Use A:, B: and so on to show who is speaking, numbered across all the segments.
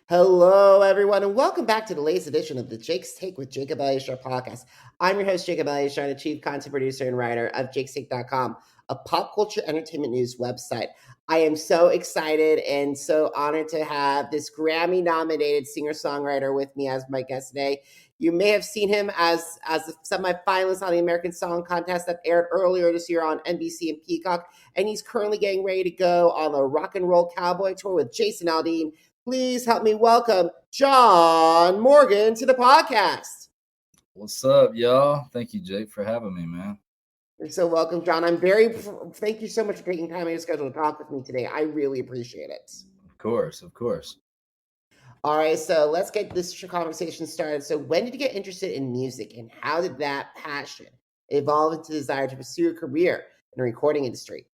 A: Hello, everyone, and welcome back to the latest edition of the Jake's Take with Jacob Elyachar Podcast. I'm your host, Jacob Elyachar, the chief content producer and writer of jakestake.com, a pop culture entertainment news website. I am so excited and so honored to have this Grammy-nominated singer-songwriter with me as my guest today. You may have seen him as a semi-finalist on the American Song Contest that aired earlier this year on NBC and Peacock, and he's currently getting ready to go on the Rock and Roll Cowboy Tour with Jason Aldean. Please help me welcome John Morgan to the podcast.
B: What's up, y'all? Thank you, Jake, for having me, man.
A: You're so welcome, John. Thank you so much for taking time in your schedule to talk with me today. I really appreciate it.
B: Of course.
A: All right, so let's get this conversation started. So when did you get interested in music, and how did that passion evolve into the desire to pursue a career in the recording industry?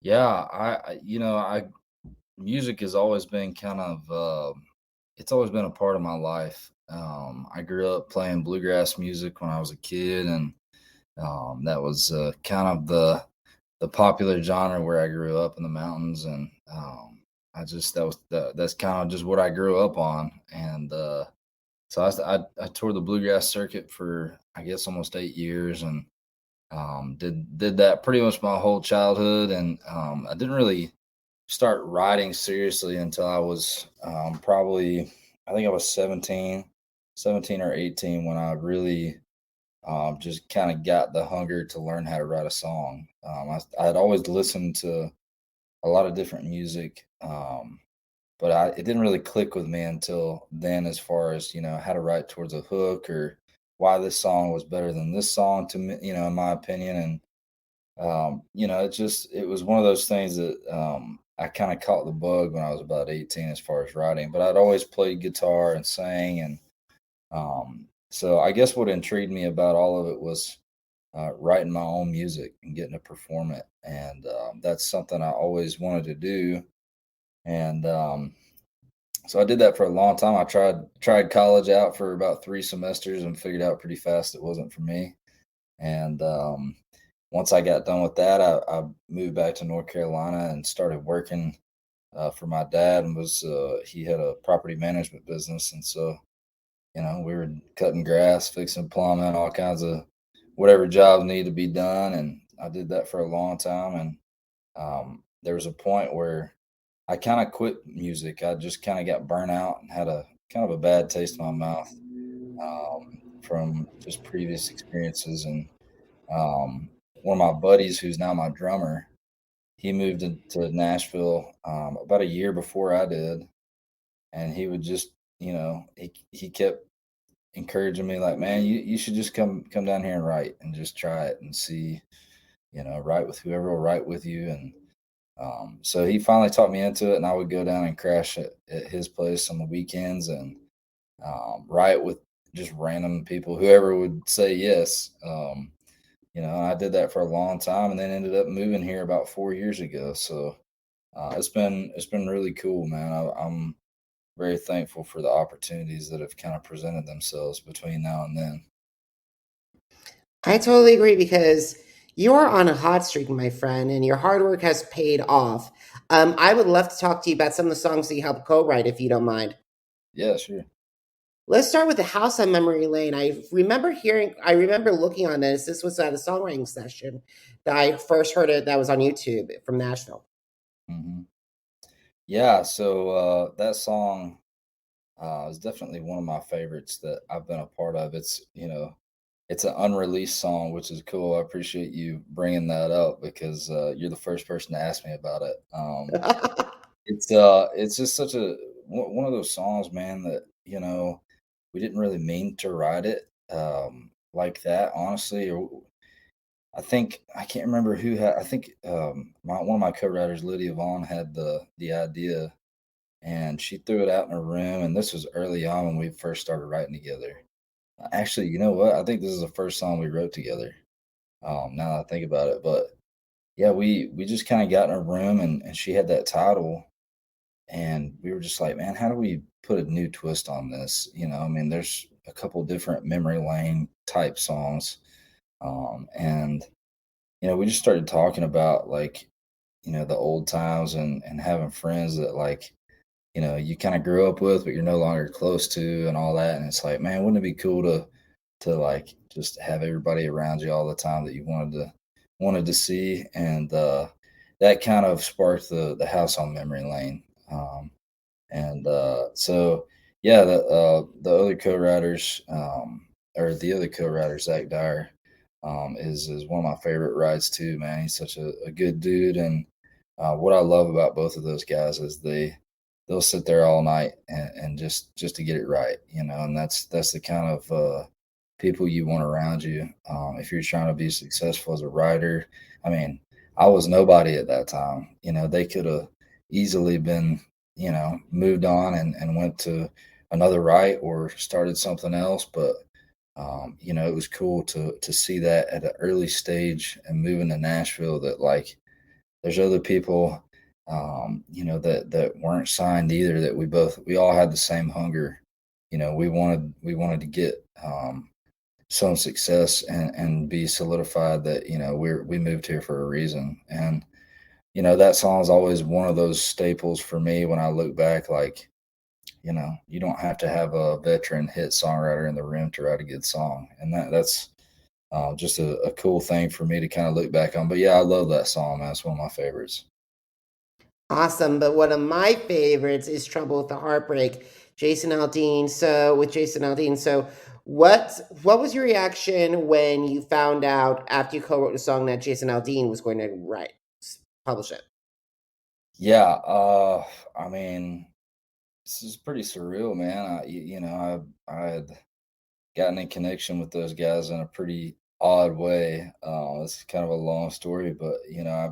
B: Yeah, music has always been it's always been a part of my life. I grew up playing bluegrass music when I was a kid, and that was kind of the popular genre where I grew up in the mountains, and that's kind of just what I grew up on. And so I toured the bluegrass circuit for, I guess, almost 8 years, and did that pretty much my whole childhood. And I didn't really start writing seriously until I was probably, I think I was 17 or 18 when I really just kind of got the hunger to learn how to write a song. I had always listened to a lot of different music, but it didn't really click with me until then, as far as, how to write towards a hook, or why this song was better than this song to me, in my opinion. And it was one of those things that I kind of caught the bug when I was about 18 as far as writing. But I'd always played guitar and sang, and so I guess what intrigued me about all of it was writing my own music and getting to perform it. And that's something I always wanted to do. And so I did that for a long time. I tried college out for about 3 semesters and figured out pretty fast it wasn't for me. And once I got done with that, I moved back to North Carolina and started working for my dad, and he had a property management business. And so, we were cutting grass, fixing plumbing, all kinds of whatever jobs needed to be done. And I did that for a long time. And there was a point where I kind of quit music. I just kind of got burnt out and had a kind of a bad taste in my mouth from just previous experiences. And one of my buddies, who's now my drummer, he moved to Nashville about a year before I did. And he would just, he kept encouraging me, like, man, you should just come down here and write and just try it and see, write with whoever will write with you. And so he finally talked me into it, and I would go down and crash at his place on the weekends and write with just random people, whoever would say yes. I did that for a long time, and then ended up moving here about 4 years ago. So it's been really cool, man. I'm very thankful for the opportunities that have kind of presented themselves between now and then.
A: I totally agree, because you're on a hot streak, my friend, and your hard work has paid off. I would love to talk to you about some of the songs that you helped co-write, if you don't mind.
B: Yeah, sure.
A: Let's start with The House on Memory Lane. I remember looking on this. This was at a songwriting session that I first heard it, that was on YouTube from Nashville.
B: Mm-hmm. Yeah, so that song is definitely one of my favorites that I've been a part of. It's an unreleased song, which is cool. I appreciate you bringing that up, because you're the first person to ask me about it. It's just such one of those songs, man, that we didn't really mean to write it like that, honestly. Or I can't remember who had. I think one of my co-writers, Lydia Vaughn, had the idea, and she threw it out in her room. And this was early on when we first started writing together. Actually, you know what? I think this is the first song we wrote together. Now that I think about it, but yeah, we just kind of got in a room, and she had that title, and we were just like, man, how do we put a new twist on this? I mean, there's a couple different memory lane type songs, and we just started talking about, like, the old times and having friends that, like, you kind of grew up with, but you're no longer close to, and all that. And it's like, man, wouldn't it be cool to like just have everybody around you all the time that you wanted to see? And that kind of sparked the house on memory lane. And so yeah, the other co-writers, or the other co-writer, Zach Dyer, is one of my favorite writes too, man. He's such a good dude. And what I love about both of those guys is they'll sit there all night and just to get it right, and that's the kind of people you want around you, if you're trying to be successful as a writer. I mean, I was nobody at that time. They could have easily been, moved on and went to another write or started something else. But it was cool to see that at an early stage and moving to Nashville, that like there's other people, that weren't signed either, that we all had the same hunger. We wanted to get some success and be solidified that, we moved here for a reason. And that song is always one of those staples for me when I look back. Like, you don't have to have a veteran hit songwriter in the room to write a good song. And that's just a cool thing for me to kind of look back on. But yeah, I love that song, man. It's one of my favorites.
A: Awesome. But one of my favorites is Trouble with the Heartbreak, Jason Aldean. So what was your reaction when you found out after you co-wrote the song that Jason Aldean was going to publish it?
B: Yeah, I mean, this is pretty surreal, man. I had gotten in connection with those guys in a pretty odd way. It's kind of a long story, but I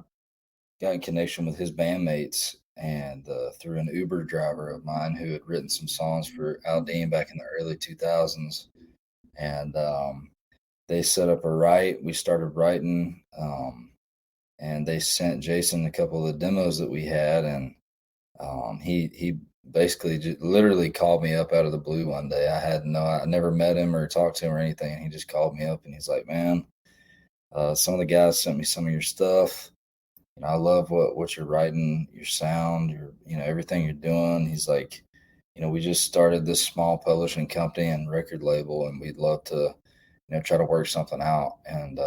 B: got in connection with his bandmates, and through an Uber driver of mine who had written some songs for Aldean back in the early 2000s. And they set up a write. We started writing, and they sent Jason a couple of the demos that we had. And he basically literally called me up out of the blue one day. I never met him or talked to him or anything. And he just called me up and he's like, man, some of the guys sent me some of your stuff. I love what you're writing, your sound, everything you're doing. He's like, we just started this small publishing company and record label, and we'd love to, try to work something out. And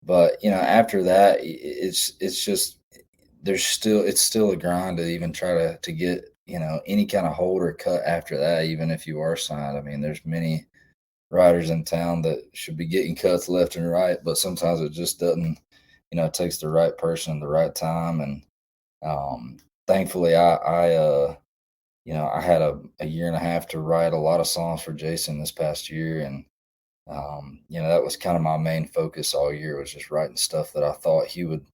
B: but after that, it's just it's still a grind to even try to get any kind of hold or cut after that, even if you are signed. I mean, there's many writers in town that should be getting cuts left and right, but sometimes it just doesn't. It takes the right person at the right time. And thankfully, I had a year and a half to write a lot of songs for Jason this past year. And that was kind of my main focus all year, was just writing stuff that I thought he would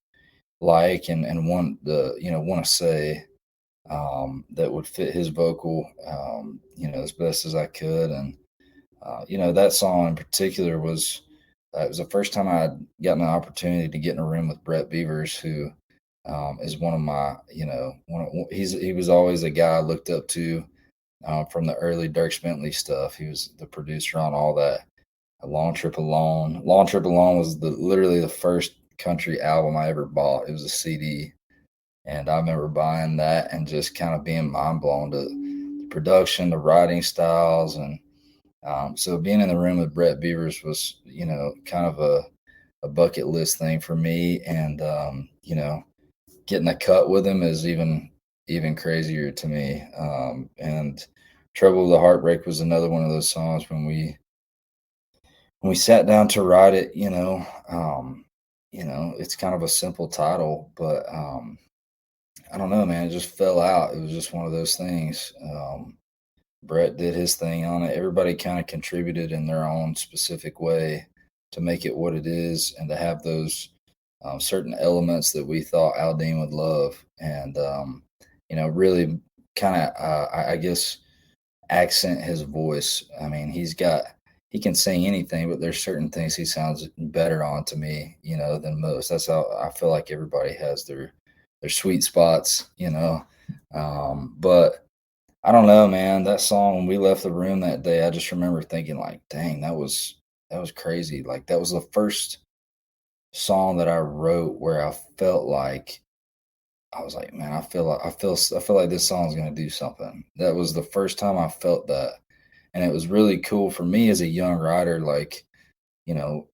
B: like and want to say, that would fit his vocal, as best as I could. And that song in particular was it was the first time I had gotten an opportunity to get in a room with Brett Beavers, who is one of my, he was always a guy I looked up to, from the early Dirk Bentley stuff. He was the producer on all that. A Long Trip Alone. Long Trip Alone was literally the first country album I ever bought. It was a CD. And I remember buying that and just kind of being mind blown to the production, the writing styles. And so being in the room with Brett Beavers was, kind of a bucket list thing for me. And, getting a cut with him is even crazier to me. And Trouble with the Heartbreak was another one of those songs when we sat down to write it. It's kind of a simple title, but I don't know, man, it just fell out. It was just one of those things. Brett did his thing on it. Everybody kind of contributed in their own specific way to make it what it is, and to have those certain elements that we thought Aldean would love. And really kind of I guess accent his voice. I mean, he can sing anything, but there's certain things he sounds better on to me, than most. That's how I feel like everybody has their sweet spots. But I don't know, man. That song, when we left the room that day, I just remember thinking, like, dang, that was crazy. Like, that was the first song that I wrote where I felt like I was like, man, I feel like this song's gonna do something. That was the first time I felt that, and it was really cool for me as a young writer. Like,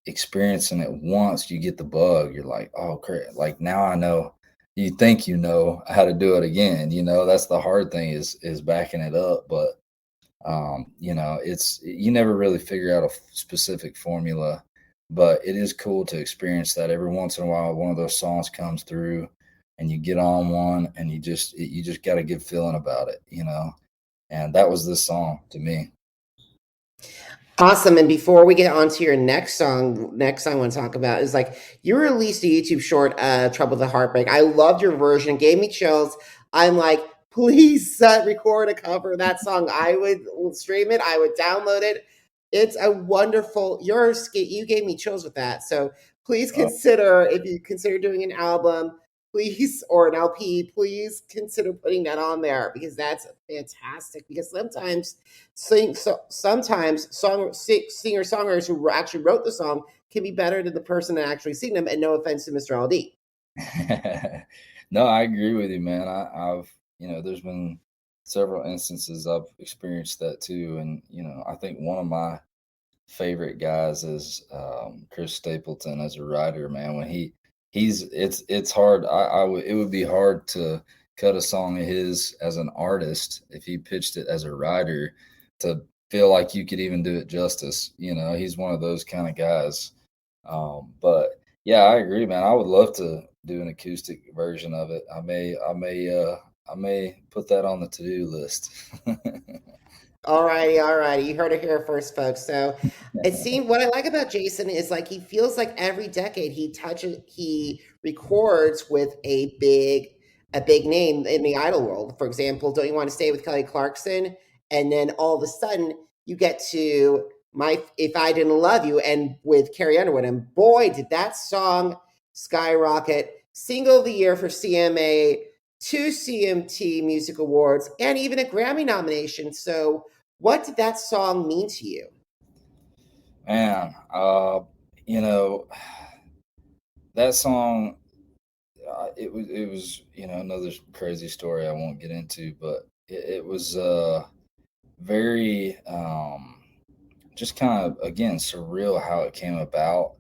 B: experiencing it once, you get the bug. You're like, oh, great! Like now I know. You think you know how to do it again. That's the hard thing is backing it up, but it's you never really figure out a specific formula, but it is cool to experience that every once in a while. One of those songs comes through, and you get on one, and you just got a good feeling about it. And that was this song to me.
A: Awesome. And before we get on to your next song I want to talk about is like you released a YouTube short, Trouble with the Heartbreak. I loved your version, it gave me chills. I'm like, please record a cover of that song. I would stream it, I would download it. It's a wonderful, you gave me chills with that. So please consider, if you consider doing an album, please, or an LP, please consider putting that on there because that's fantastic. Because sometimes singer-songwriters who actually wrote the song can be better than the person that actually sing them. And no offense to Mr. Aldean.
B: No, I agree with you, man. I've there's been several instances I've experienced that too, and I think one of my favorite guys is Chris Stapleton as a writer. Man, when it's hard. It would be hard to cut a song of his as an artist if he pitched it as a writer to feel like you could even do it justice. He's one of those kind of guys. But yeah, I agree, man. I would love to do an acoustic version of it. I may put that on the to-do list.
A: All righty. You heard it here first, folks. So it seemed what I like about Jason is like he feels like every decade he records with a big name in the idol world. For example, Don't You Want to Stay with Kelly Clarkson? And then all of a sudden you get to If I Didn't Love You and with Carrie Underwood. And boy, did that song skyrocket. Single of the year for CMA, 2 CMT Music Awards, and even a Grammy nomination. So what did that song mean to you?
B: Man, that song, it was another crazy story I won't get into, but it was very just kind of, again, surreal how it came about,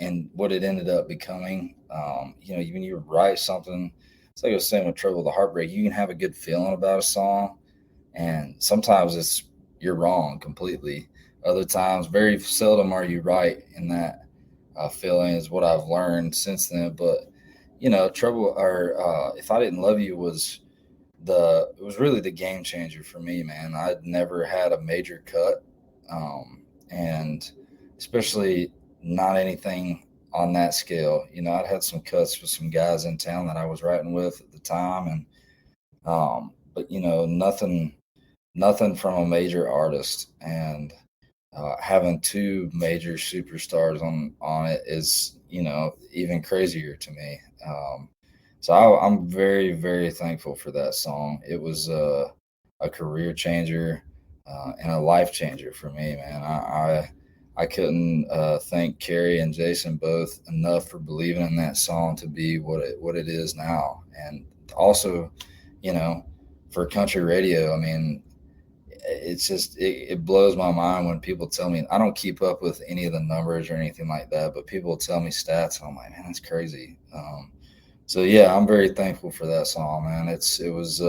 B: and what it ended up becoming. When you write something, it's like I was saying with Trouble with the Heartbreak, you can have a good feeling about a song, and sometimes you're wrong completely. Other times, very seldom are you right in that feeling, is what I've learned since then. But Trouble, or If I Didn't Love You was really the game changer for me, man. I'd never had a major cut, and especially not anything on that scale. I'd had some cuts with some guys in town that I was writing with at the time, and but nothing from a major artist. And having 2 major superstars on it is even crazier to me. So I'm very, very thankful for that song. It was a career changer and a life changer for me, man. I couldn't thank Carrie and Jason both enough for believing in that song to be what it is now. And also, for country radio, I mean, it's just it blows my mind when people tell me. I don't keep up with any of the numbers or anything like that, but people will tell me stats, and I'm like, man, that's crazy. So yeah, I'm very thankful for that song, man. It was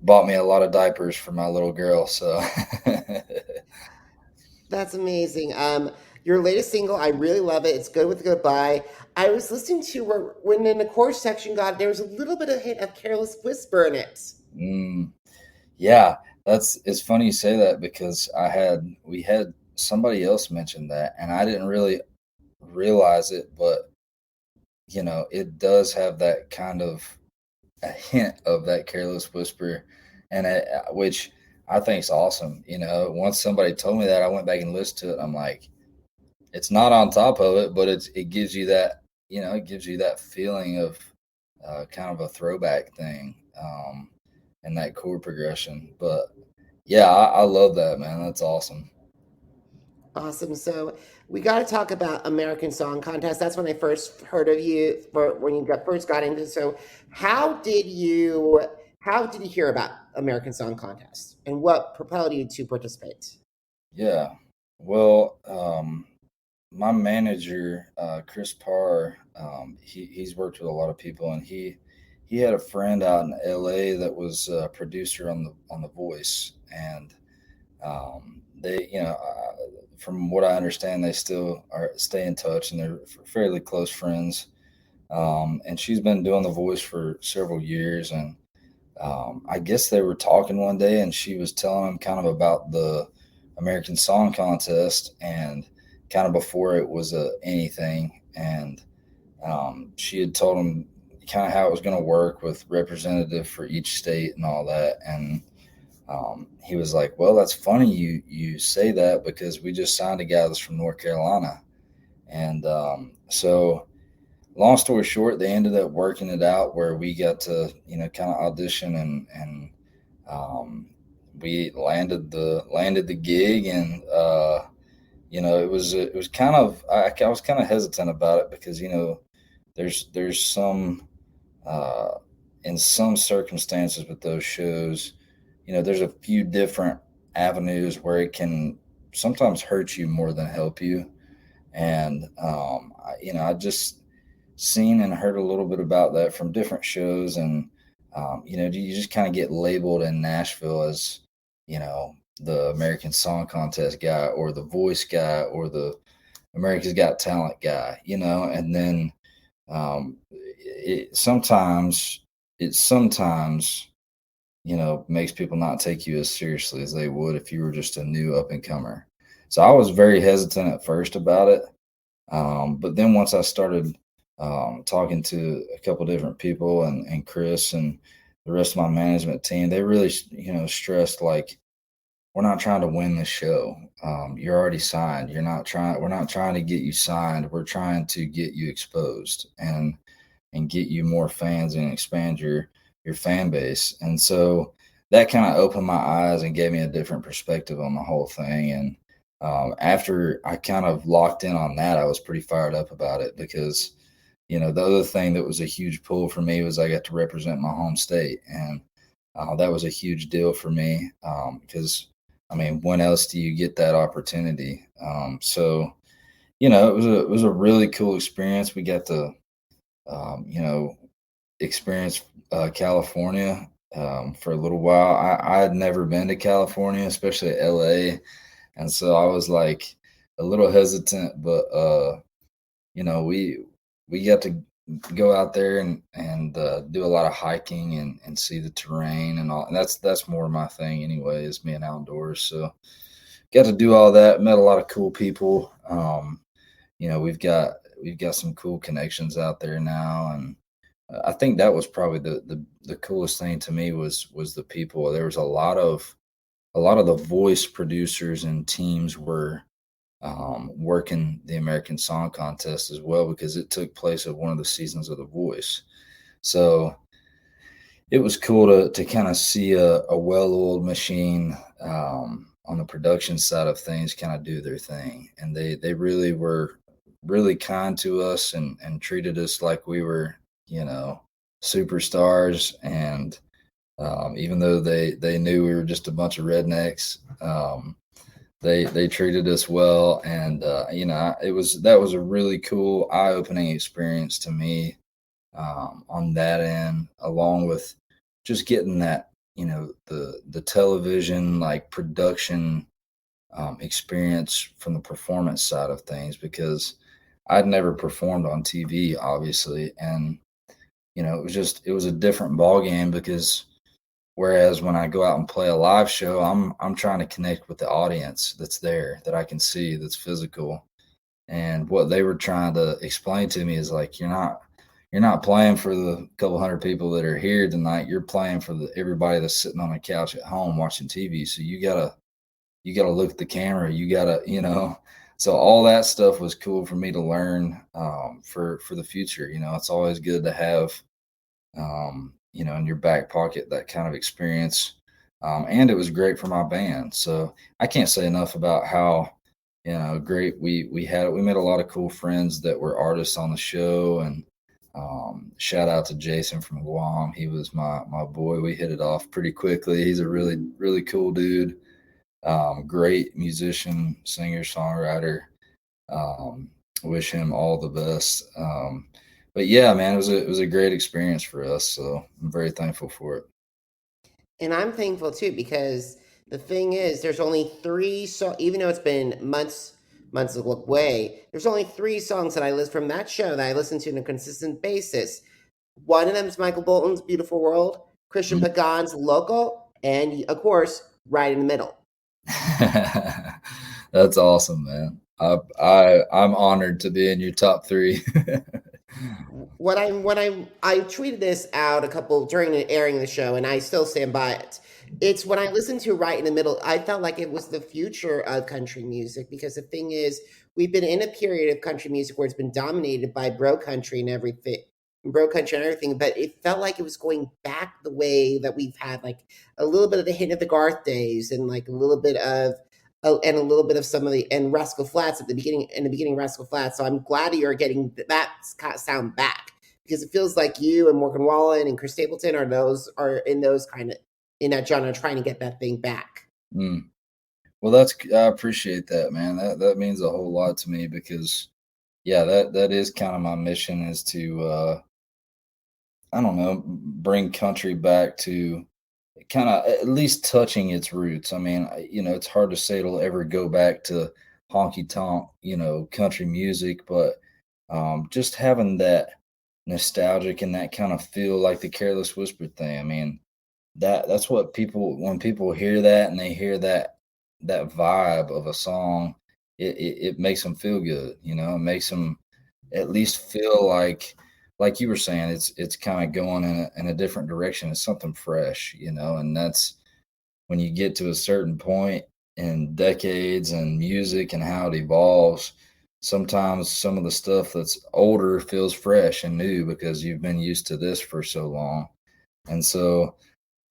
B: bought me a lot of diapers for my little girl. So
A: That's amazing. Your latest single, I really love it. It's Good with Goodbye. I was listening to when in the chorus section there was a little bit of hint of Careless Whisper in it.
B: Yeah, it's funny you say that, because we had somebody else mention that, and I didn't really realize it, but it does have that kind of a hint of that Careless Whisper, and which I think is awesome. Once somebody told me that, I went back and listened to it. I'm like, it's not on top of it, but it gives you that, it gives you that feeling of kind of a throwback thing, and that chord progression. But yeah, I love that, man. That's awesome.
A: Awesome. So we got to talk about American Song Contest. That's when I first heard of you, or when you first got into. So how did you hear about American Song Contest, and what propelled you to participate?
B: Yeah. Well, my manager, Chris Parr, he's worked with a lot of people, and he had a friend out in LA that was a producer on the Voice, and they, from what I understand, they still stay in touch, and they're fairly close friends. And she's been doing the Voice for several years, and I guess they were talking one day, and she was telling him kind of about the American Song Contest, and kind of before it was anything. And she had told him kind of how it was going to work with representative for each state and all that. And he was like, "Well, that's funny you say that, because we just signed a guy that's from North Carolina." And so long story short, they ended up working it out where we got to, kind of audition, and we landed the gig. And it was kind of, I was kind of hesitant about it, because there's some in some circumstances with those shows, there's a few different avenues where it can sometimes hurt you more than help you. And I just seen and heard a little bit about that from different shows. And you just kind of get labeled in Nashville as, the American Song Contest guy, or the Voice guy, or the America's Got Talent guy, and then it sometimes makes people not take you as seriously as they would if you were just a new up and comer. So I was very hesitant at first about it. But then once I started talking to a couple different people, and Chris and the rest of my management team, they really, stressed, like, we're not trying to win this show. You're already signed. We're not trying to get you signed. We're trying to get you exposed, and get you more fans, and expand your fan base. And so that kind of opened my eyes and gave me a different perspective on the whole thing. And after I kind of locked in on that, I was pretty fired up about it, because the other thing that was a huge pull for me was I got to represent my home state. And that was a huge deal for me, because, I mean, when else do you get that opportunity? So it was a really cool experience. We got to experience California for a little while. I had never been to California, especially LA. And so I was like a little hesitant, but we got to go out there and do a lot of hiking, and see the terrain and all. And that's more my thing anyway, is being outdoors. So got to do all that, met a lot of cool people. We've got some cool connections out there now. And I think that was probably the coolest thing to me was the people. There was a lot of the Voice producers and teams were working the American Song Contest as well, because it took place at one of the seasons of The Voice. So it was cool to kind of see a well-oiled machine on the production side of things kind of do their thing. And they really were really kind to us, and treated us like we were, superstars. And even though they knew we were just a bunch of rednecks, they treated us well. And that was a really cool, eye-opening experience to me on that end, along with just getting that, the television, like, production experience from the performance side of things, because I'd never performed on TV, obviously. And it was a different ball game, because whereas when I go out and play a live show, I'm trying to connect with the audience that's there, that I can see, that's physical. And what they were trying to explain to me is, like, you're not playing for the couple hundred people that are here tonight. You're playing for everybody that's sitting on a couch at home watching TV. So you gotta look at the camera. You gotta. So all that stuff was cool for me to learn for the future. It's always good to have in your back pocket, that kind of experience. And it was great for my band. So I can't say enough about how great. We made a lot of cool friends that were artists on the show, and shout out to Jason from Guam. He was my boy. We hit it off pretty quickly. He's a really, really cool dude. Great musician, singer, songwriter. Wish him all the best. But yeah, man, it was a great experience for us. So I'm very thankful for it.
A: And I'm thankful too, because the thing is, there's only three songs, even though it's been months away, there's only three songs that I list from that show that I listen to on a consistent basis. One of them is Michael Bolton's Beautiful World, Christian Pagan's Local, and of course, Right in the Middle.
B: That's awesome, man. I'm honored to be in your top three.
A: When I tweeted this out a couple during the airing of the show, and I still stand by it. It's when I listened to Right in the Middle, I felt like it was the future of country music, because the thing is, we've been in a period of country music where it's been dominated by bro country and everything, but it felt like it was going back the way that we've had, like a little bit of the hint of the Garth days, and like a little bit of some of the, and Rascal Flats in the beginning Rascal Flats. So I'm glad you're getting that sound back, because it feels like you and Morgan Wallen and Chris Stapleton are in that genre, trying to get that thing back.
B: Well, I appreciate that, man. That means a whole lot to me, because yeah, that is kind of my mission, is to I don't know, bring country back to kind of at least touching its roots. I mean, it's hard to say it'll ever go back to honky tonk, country music, but just having that nostalgic and that kind of feel, like the Careless Whisper thing. I mean, that's what when people hear that and they hear that vibe of a song, it makes them feel good. It makes them at least feel like you were saying, it's kind of going in a different direction. It's something fresh, and that's when you get to a certain point in decades and music and how it evolves. Sometimes some of the stuff that's older feels fresh and new because you've been used to this for so long. And so,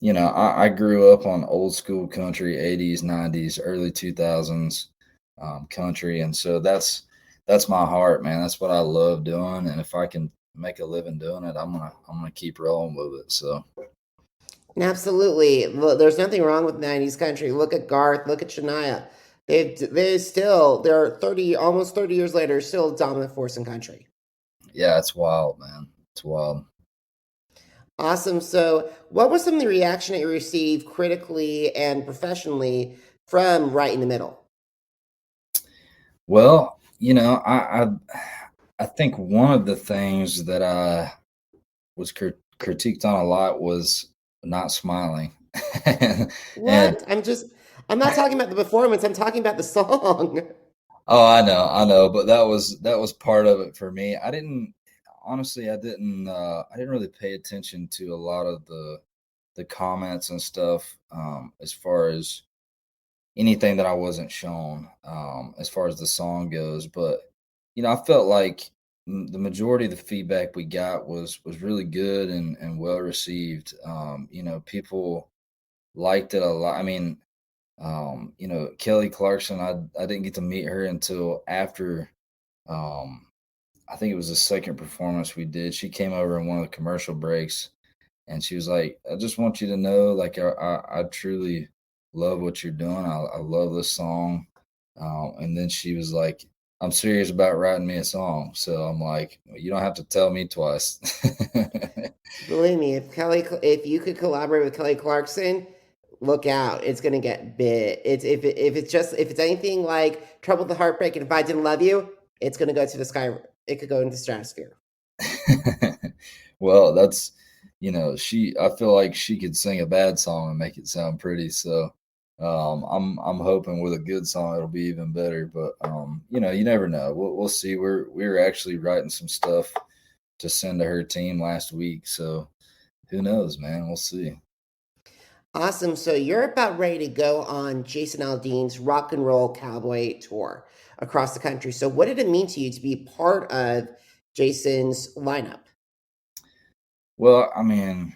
B: I grew up on old school country, 80s, 90s, early 2000s country. And so that's my heart, man. That's what I love doing. And if I can make a living doing it, I'm gonna keep rolling with it. So
A: absolutely. Well, there's nothing wrong with 90s country. Look at Garth, look at Shania. They're almost 30 years later, still a dominant force in country.
B: Yeah, it's wild, man. It's wild.
A: Awesome. So what was some of the reaction that you received critically and professionally from Right in the Middle?
B: Well, I think one of the things that I was critiqued on a lot was not smiling.
A: What? I'm not talking about the performance. I'm talking about the song.
B: Oh, I know, but that was part of it for me. I didn't really pay attention to a lot of the comments and stuff, as far as anything that I wasn't shown, as far as the song goes. But I felt like the majority of the feedback we got was really good and well received. People liked it a lot. I mean, Kelly Clarkson, I didn't get to meet her until after, I think it was the second performance we did. She came over in one of the commercial breaks, and she was like, "I just want you to know, like, I truly love what you're doing. I love this song." And then she was like, "I'm serious about writing me a song." So I'm like, "You don't have to tell me twice."
A: Believe me, if you could collaborate with Kelly Clarkson, look out. It's gonna get big. If it's anything like Trouble with the Heartbreak and If I Didn't Love You, it's gonna go to the sky. It could go into the stratosphere.
B: Well, that's I feel like she could sing a bad song and make it sound pretty. So I'm hoping with a good song it'll be even better. But you never know. We'll see. We're actually writing some stuff to send to her team last week. So who knows, man? We'll see.
A: Awesome. So you're about ready to go on Jason Aldean's Rock and Roll Cowboy Tour across the country. So what did it mean to you to be part of Jason's lineup?
B: Well, I mean,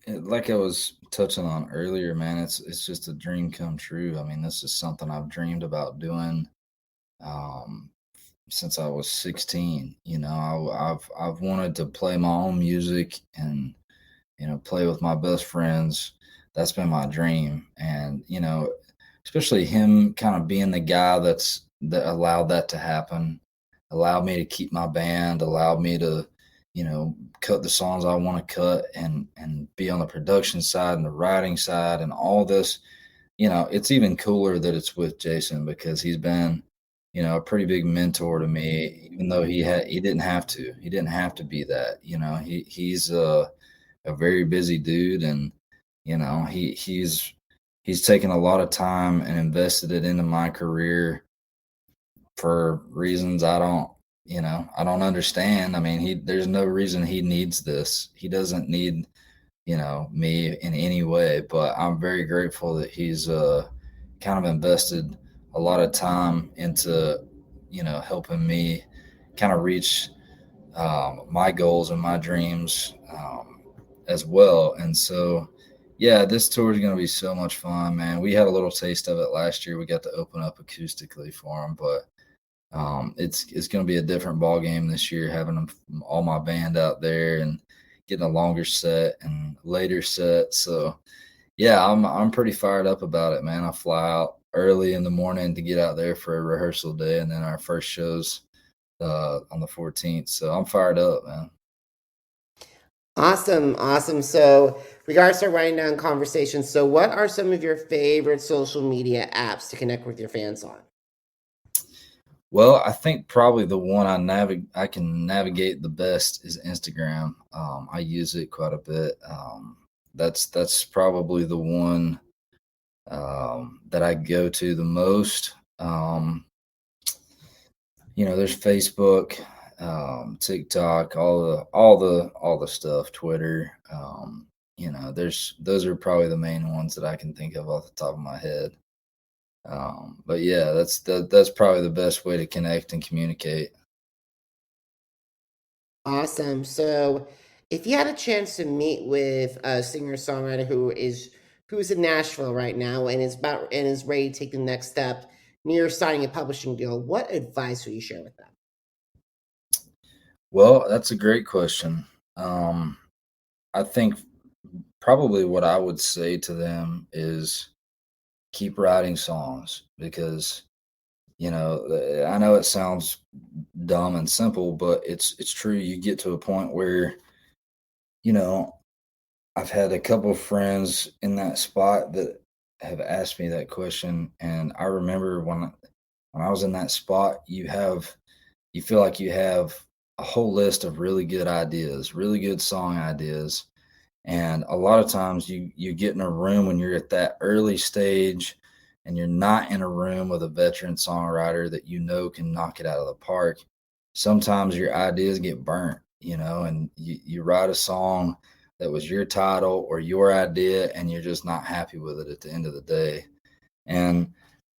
B: like I was touching on earlier, man, it's just a dream come true. I mean, this is something I've dreamed about doing since I was 16. I've wanted to play my own music and, play with my best friends. That's been my dream. And, especially him kind of being the guy that allowed that to happen, allowed me to keep my band, allowed me to, cut the songs I want to cut and be on the production side and the writing side and all this. It's even cooler that it's with Jason because he's been, a pretty big mentor to me, even though he didn't have to. He didn't have to be that. He's a very busy dude, and he's taken a lot of time and invested it into my career for reasons I don't understand. I mean, there's no reason he needs this. He doesn't need, me in any way, but I'm very grateful that he's kind of invested a lot of time into, helping me kind of reach my goals and my dreams as well. And so, yeah, this tour is going to be so much fun, man. We had a little taste of it last year. We got to open up acoustically for him, but it's going to be a different ball game this year, having all my band out there and getting a longer set and later set. So yeah, I'm pretty fired up about it, man. I fly out early in the morning to get out there for a rehearsal day, and then our first shows on the 14th. So I'm fired up, man.
A: Awesome. So we gotta start writing down conversations. So what are some of your favorite social media apps to connect with your fans on?
B: Well, I think probably the one I can navigate the best is Instagram. I use it quite a bit. That's probably the one that I go to the most. There's Facebook, TikTok, all the stuff, Twitter. Those are probably the main ones that I can think of off the top of my head. But yeah, that's probably the best way to connect and communicate.
A: Awesome. So if you had a chance to meet with a singer-songwriter who's in Nashville right now and is ready to take the next step near signing a publishing deal, what advice would you share with them?
B: Well, that's a great question. I think probably what I would say to them is keep writing songs because, I know it sounds dumb and simple, but it's true. You get to a point where, I've had a couple of friends in that spot that have asked me that question. And I remember when I was in that spot, you feel like you have a whole list of really good ideas, really good song ideas. And a lot of times you get in a room when you're at that early stage and you're not in a room with a veteran songwriter that can knock it out of the park. Sometimes your ideas get burnt, and you write a song that was your title or your idea and you're just not happy with it at the end of the day. And,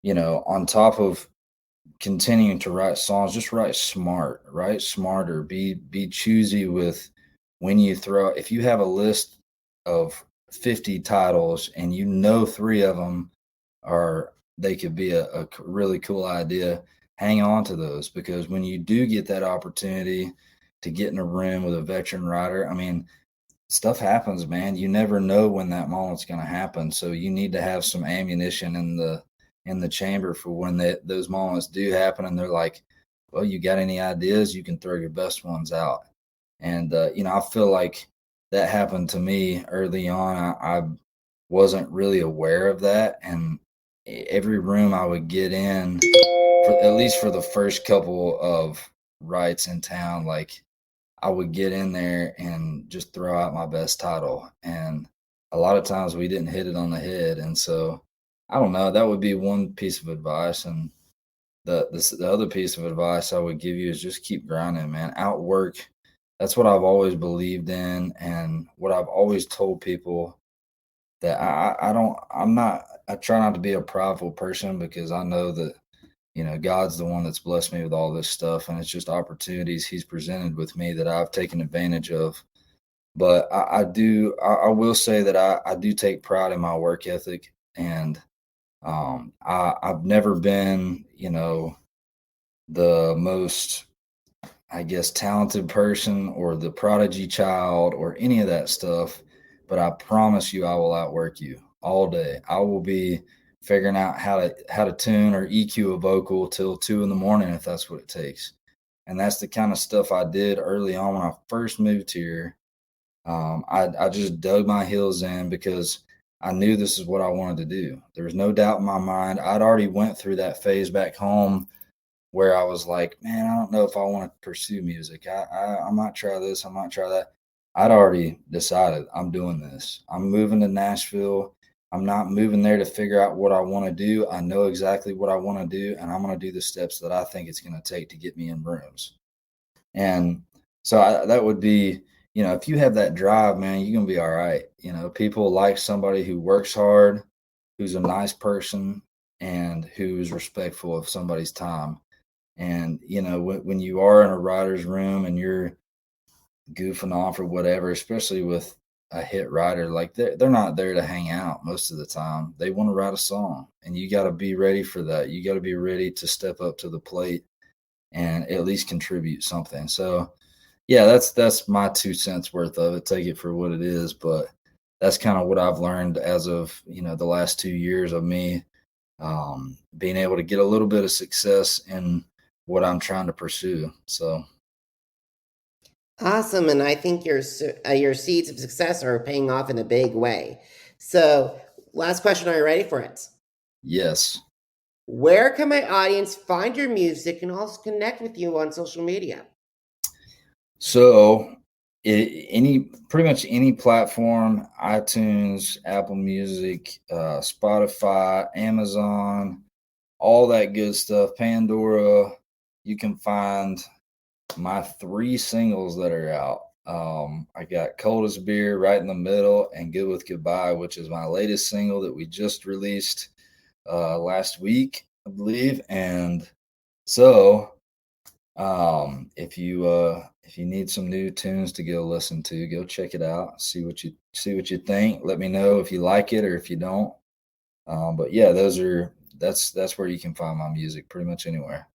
B: on top of continuing to write songs, just write smarter, be choosy with when you if you have a list of 50 titles and 3 of them they could be a really cool idea, hang on to those, because when you do get that opportunity to get in a room with a veteran writer, I mean, stuff happens, man. You never know when that moment's going to happen. So you need to have some ammunition in the chamber for when those moments do happen. And they're like, well, you got any ideas? You can throw your best ones out. And, I feel like that happened to me early on. I wasn't really aware of that. And every room I would get in, at least for the first couple of rights in town, like I would get in there and just throw out my best title. And a lot of times we didn't hit it on the head. And so I don't know, that would be one piece of advice. And the other piece of advice I would give you is just keep grinding, man. Outwork. That's what I've always believed in, and what I've always told people, that I try not to be a prideful person, because I know that, God's the one that's blessed me with all this stuff, and it's just opportunities he's presented with me that I've taken advantage of. But I will say that I do take pride in my work ethic, and I've never been, the most, I guess, talented person or the prodigy child or any of that stuff, but I promise you I will outwork you all day. I will be figuring out how to tune or EQ a vocal till 2 a.m. if that's what it takes. And that's the kind of stuff I did early on when I first moved here. I just dug my heels in because I knew this is what I wanted to do. There was no doubt in my mind. I'd already went through that phase back home where I was like, man, I don't know if I want to pursue music. I might try this. I might try that. I'd already decided I'm doing this. I'm moving to Nashville. I'm not moving there to figure out what I want to do. I know exactly what I want to do, and I'm going to do the steps that I think it's going to take to get me in rooms. And so that would be, if you have that drive, man, you're going to be all right. People like somebody who works hard, who's a nice person, and who's respectful of somebody's time. And, when you are in a writer's room and you're goofing off or whatever, especially with a hit writer, like they're not there to hang out most of the time. They want to write a song, and you got to be ready for that. You got to be ready to step up to the plate and at least contribute something. So yeah, that's my 2 cents worth of it. Take it for what it is. But that's kind of what I've learned as of, the last 2 years of me being able to get a little bit of success in what I'm trying to pursue. So
A: awesome. And I think your seeds of success are paying off in a big way. So last question, are you ready for it?
B: yes.
A: Where can my audience find your music and also connect with you on social media?
B: So pretty much any platform, iTunes, Apple Music, Spotify, Amazon, all that good stuff, Pandora, you can find my 3 singles that are out. I got Cold as Beer right in the middle and Good with Goodbye, which is my latest single that we just released last week, I believe. And so if you need some new tunes to go listen to, go check it out, see what you think. Let me know if you like it or if you don't. But yeah, that's where you can find my music pretty much anywhere.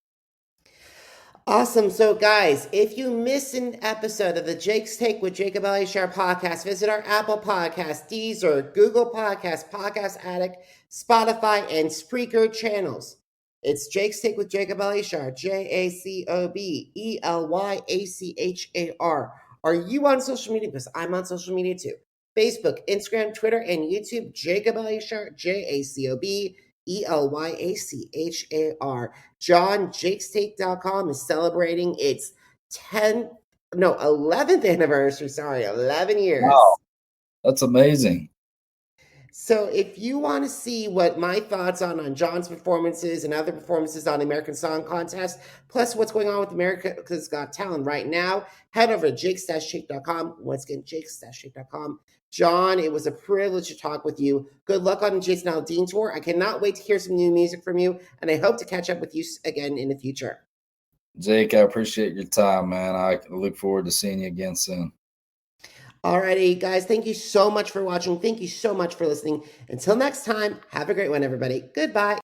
A: Awesome. So, guys, if you miss an episode of the Jake's Take with Jacob Elyachar podcast, visit our Apple Podcast, Deezer, Google Podcast, Podcast Addict, Spotify, and Spreaker channels. It's Jake's Take with Jacob Elyachar, JACOB ELYACHAR. Are you on social media? Because I'm on social media too. Facebook, Instagram, Twitter, and YouTube, Jacob Elyachar, JACOB ELYACHAR. John, jakestake.com is celebrating its 11th anniversary. Sorry, 11 years.
B: Wow, that's amazing.
A: So if you want to see what my thoughts on John's performances and other performances on the American Song Contest, plus what's going on with America's Got Talent right now, head over to jakes-shake.com. Once again, jakes-shake.com. John, it was a privilege to talk with you. Good luck on the Jason Aldean tour. I cannot wait to hear some new music from you, and I hope to catch up with you again in the future.
B: Jake, I appreciate your time, man. I look forward to seeing you again soon.
A: Alrighty, guys, thank you so much for watching. Thank you so much for listening. Until next time, have a great one, everybody. Goodbye.